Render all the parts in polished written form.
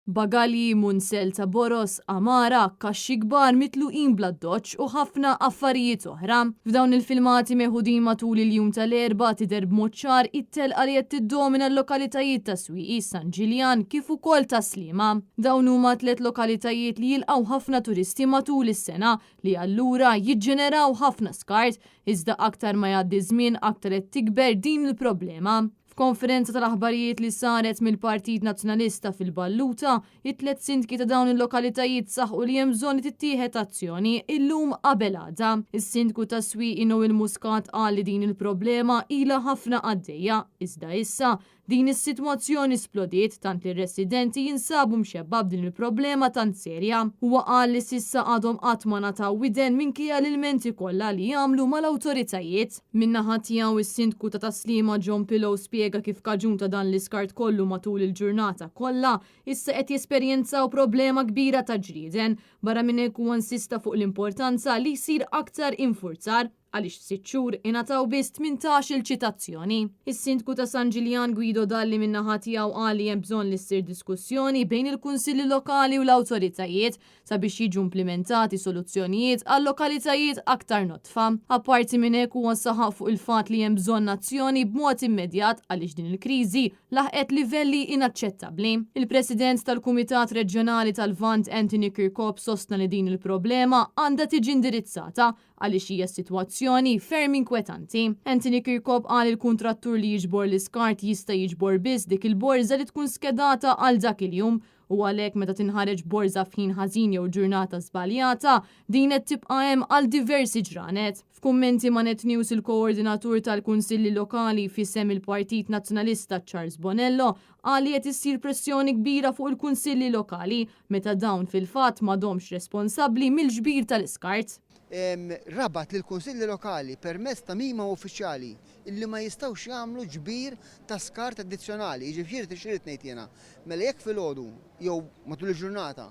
Bagalji, munsel ta' boros, amara, kaxxi kbar mitluqin bla doċċ u ħafna affarijiet oħra. F'dawn il-filmati meħudin matul il-jum tal-erba' tidher b'mod ċar it-telqa li qed tiddomina l-lokalitajiet ta' Swieqi, San Ġiljan kif ukoll ta' Sliema. Dawn huma 3 lokalitajiet li jilqgħu ħafna turisti matul is-sena li allura jiġġeneraw ħafna skart, iżda aktar ma jgħaddi żmien aktar qed tikber din il-problema. F'konferenza tal-aħbarijiet li saret mill-Partit Nazzjonalista fil-Balluta, it-3 sindki ta' dawn il-lokalitajiet saħqu li hemm bżonn tittieħed azzjoni illum qabel għada. Is-sindku ta' Swieqi Noel Muscat qal li din il-problema ilha ħafna għaddejja, iżda issa din is-sitwazzjoni splodiet tant li r-residenti jinsabu mxebba b'din il-problema tant serja. Huwa qal li s'issa għadhom qatt ma nataw widen minkejja l-ilmenti kollha li jagħmlu mal-awtoritajiet. Min-naħa tiegħu is-sindku ta' Sliema John Pillow spjega kif kaġun ta' dan l-iskart kollu matul il-ġurnata kollha issa qed jesperjenzaw problema kbira ta' ġrieden barra minn hekk huwa insista fuq l-importanza li jsir aktar infurzar għaliex 6 xhur ingħataw biss 18 ċitazzjoni. Is-Sindku ta' San Ġiljan Guido Dalli min-naħa tiegħu qal li hemm bżonn li ssir diskussjoni bejn il-kunsilli lokali u l-awtoritajiet sabiex jiġu implementati soluzzjonijiet għal lokalitajiet aktar notfa. Apparti minn hekk huwa saħaq fuq il-fatt li hemm bżonn azzjoni b'mod immedjat għaliex din il-kriżi laħqet livelli inaċċettabbli. Il-President tal-Kumitat Reġjonali tal-Lvant Anthony Kirkhope sostna li din il-problema għandha tiġi indirizzata għaliex hija sitwazzjoni ferm inkwetanti. Anthony Kirkhope qal il-kuntrattur li jiġbor l-iskart jista' jiġbor biss dik il-borża li tkun skedata għal dak il-jum u għalhekk meta tinħareġ borża f'ħin ħażin jew ġurnata żbaljata din qed tibqa' hemm għal diversi ġranet. F'kummenti ma' Net News il-koordinatur tal-Kunsilli Lokali f'isem il-Partit Nazzjonalista Charles Bonello qal li qed issir pressjoni kbira fuq il-Kunsilli Lokali meta dawn fil-fatt m'għadhomx responsabbli mill-ġbir tal-iskart. Rabat lill kunsilli lokali permezz ta' mima uffiċjali illi ma jistgħux jagħmlu ġbir ta' skart addizzjonali, jiġifieri tixrid ngħid jiena. Mela jekk filgħodu jew matul il-ġurnata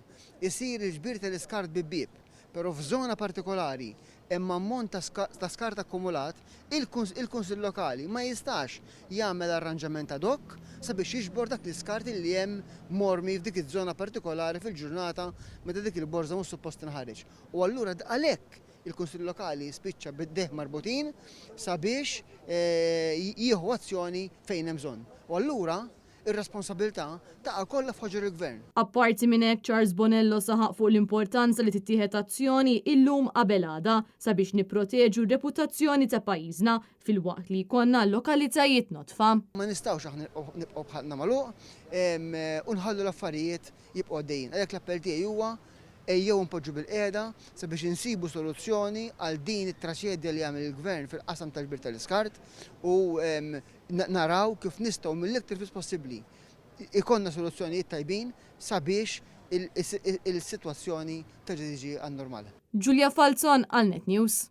isir il-ġbir tal-iskart bib-bieb, però f'żona partikolari hemm ammont ta' skart akkumulat, il-kunsill lokali ma jistax jagħmel arranġament ad hoc sabiex jiġbor dak l-iskart li hemm mormi f'dik iż-żona partikolari fil-ġurnata meta dik il-borża mhux suppost tinħareġ. U allura għalhekk il-kunsill lokali spiċċa bid-deħ marbutin sabiex jieħu azzjoni fejn hemm bżonn. U allura ir-responsabilità taqa' kollha f'ħoġor il-Gvern. Apparti minn hekk Charles Bonello saħaq fuq l-importanza li tittieħed azzjoni illum qabel għada sabiex nipproteġu r-reputazzjoni ta' pajjiżna fil-waqt li jkollna lokalitajiet notfa. Ma nistgħux aħna nibqgħu bħalna magħluq u nħallu l-affarijiet jibqgħu għaddejjin. Għalhekk l-appell tiegħi huwa ejjew npoġġu bil-qiegħda sabiex insibu soluzzjoni għal din it-traċedja li jagħmel il-Gvern fil-qasam tal-ġbir tal-iskart u naraw kif nistgħu mill-iktar fis possibbli ikonna soluzzjonijiet tajbin sabiex il-sitwazzjoni terġa' tiġi għan-normali. Giulia Falzon għal Net News.